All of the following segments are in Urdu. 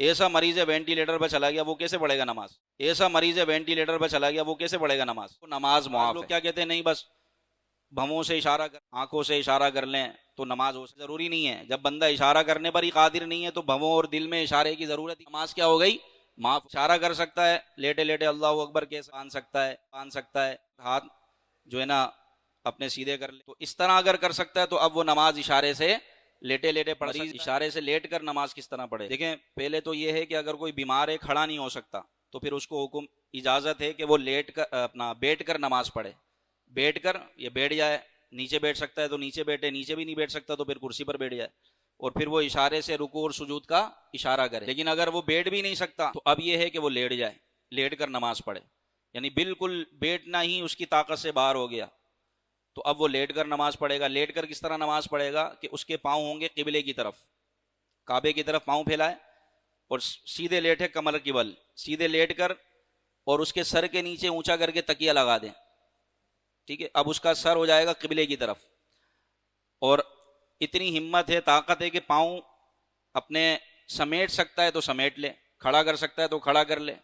ایسا مریض ہے وینٹیلیٹر پہ چلا گیا، وہ کیسے پڑھے گا نماز؟ ایسا مریض ہے وینٹیلیٹر پہ چلا گیا، وہ کیسے پڑھے گا نماز؟ نماز معاف ہے۔ لوگ کیا کہتے ہیں، نہیں بس بھووں سے اشارہ کر، آنکھوں سے اشارہ کر لیں تو نماز ہو سکتی، ضروری نہیں ہے۔ جب بندہ اشارہ کرنے پر ہی قادر نہیں ہے تو بھووں اور دل میں اشارے کی ضرورت، نماز کیا ہو گئی؟ معاف۔ اشارہ کر سکتا ہے، لیٹے لیٹے اللہ اکبر کیسے باندھ سکتا ہے، ہاتھ جو ہے نا اپنے سیدھے کر لے، تو اس طرح اگر کر سکتا ہے تو اب وہ نماز اشارے سے لیٹے لیٹے پڑھ سکتا ہے۔ اشارے سے لیٹ کر نماز کس طرح پڑھے؟ دیکھیں، پہلے تو یہ ہے کہ اگر کوئی بیمار ہے، کھڑا نہیں ہو سکتا، تو پھر اس کو حکم اجازت ہے کہ وہ لیٹ کر اپنا بیٹھ کر نماز پڑھے۔ بیٹھ کر یہ بیٹھ جائے، نیچے بیٹھ سکتا ہے تو نیچے بیٹھے، نیچے بھی نہیں بیٹھ سکتا تو پھر کرسی پر بیٹھ جائے، اور پھر وہ اشارے سے رکوع اور سجود کا اشارہ کرے۔ لیکن اگر وہ بیٹھ بھی نہیں سکتا تو اب یہ ہے کہ وہ لیٹ جائے، لیٹ کر نماز پڑھے، یعنی بالکل بیٹھنا ہی اس کی طاقت سے باہر ہو گیا تو اب وہ لیٹ کر نماز پڑھے گا۔ لیٹ کر کس طرح نماز پڑھے گا کہ اس کے پاؤں ہوں گے قبلے کی طرف، کعبے کی طرف پاؤں پھیلائے اور سیدھے لیٹے کمر کی بل، سیدھے لیٹ کر اور اس کے سر کے نیچے اونچا کر کے تکیہ لگا دیں، ٹھیک ہے؟ اب اس کا سر ہو جائے گا قبلے کی طرف، اور اتنی ہمت ہے، طاقت ہے کہ پاؤں اپنے سمیٹ سکتا ہے تو سمیٹ لے، کھڑا کر سکتا ہے تو کھڑا کر لے،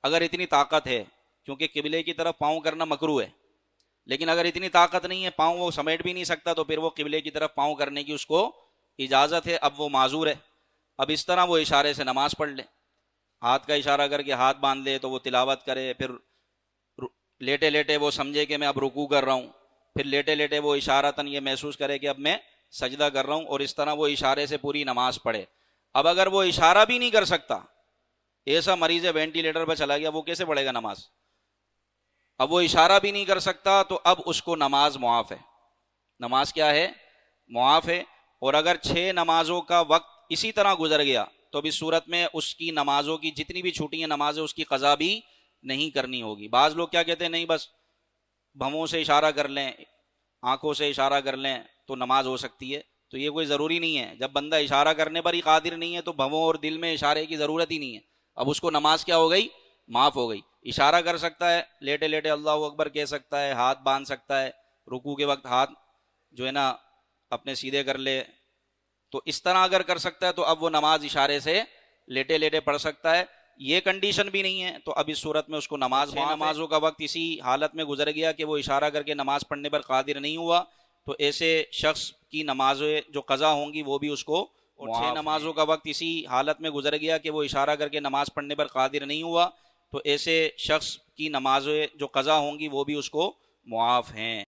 اگر اتنی طاقت ہے، کیونکہ قبلے کی طرف پاؤں کرنا مکروہ ہے۔ لیکن اگر اتنی طاقت نہیں ہے، پاؤں وہ سمیٹ بھی نہیں سکتا، تو پھر وہ قبلے کی طرف پاؤں کرنے کی اس کو اجازت ہے، اب وہ معذور ہے۔ اب اس طرح وہ اشارے سے نماز پڑھ لے، ہاتھ کا اشارہ کر کے ہاتھ باندھ لے تو وہ تلاوت کرے، پھر لیٹے لیٹے وہ سمجھے کہ میں اب رکوع کر رہا ہوں، پھر لیٹے لیٹے وہ اشارتاً یہ محسوس کرے کہ اب میں سجدہ کر رہا ہوں، اور اس طرح وہ اشارے سے پوری نماز پڑھے۔ اب اگر وہ اشارہ بھی نہیں کر سکتا، ایسا مریض ہے وینٹیلیٹر پہ چلا گیا، وہ کیسے پڑھے گا نماز؟ اب وہ اشارہ بھی نہیں کر سکتا تو اب اس کو نماز معاف ہے۔ نماز کیا ہے؟ معاف ہے۔ اور اگر 6 نمازوں کا وقت اسی طرح گزر گیا تو اب اس صورت میں اس کی نمازوں کی جتنی بھی چھوٹی ہیں نمازیں، اس کی قضا بھی نہیں کرنی ہوگی۔ بعض لوگ کیا کہتے ہیں، نہیں بس بھووں سے اشارہ کر لیں، آنکھوں سے اشارہ کر لیں تو نماز ہو سکتی ہے، تو یہ کوئی ضروری نہیں ہے۔ جب بندہ اشارہ کرنے پر ہی قادر نہیں ہے تو بھووں اور دل میں اشارے کی ضرورت ہی نہیں ہے، اب اس کو نماز کیا ہو گئی؟ معاف ہو گئی۔ اشارہ کر سکتا ہے، لیٹے لیٹے اللہ اکبر کہہ سکتا ہے، ہاتھ باندھ سکتا ہے، رکوع کے وقت ہاتھ جو ہے نا اپنے سیدھے کر لے، تو اس طرح اگر کر سکتا ہے تو اب وہ نماز اشارے سے لیٹے لیٹے پڑھ سکتا ہے۔ یہ کنڈیشن بھی نہیں ہے تو اب اس صورت میں اس کو نماز معاف ہے۔ نمازوں کا وقت اسی حالت میں گزر گیا کہ وہ اشارہ کر کے نماز پڑھنے پر قادر نہیں ہوا، تو ایسے شخص کی نمازیں جو قضا ہوں گی وہ بھی اس کو معاف ہیں۔ 6 نمازوں کا وقت اسی حالت میں گزر گیا کہ وہ اشارہ کر کے نماز پڑھنے پر قادر نہیں ہوا، تو ایسے شخص کی نمازیں جو قضا ہوں گی وہ بھی اس کو معاف ہیں۔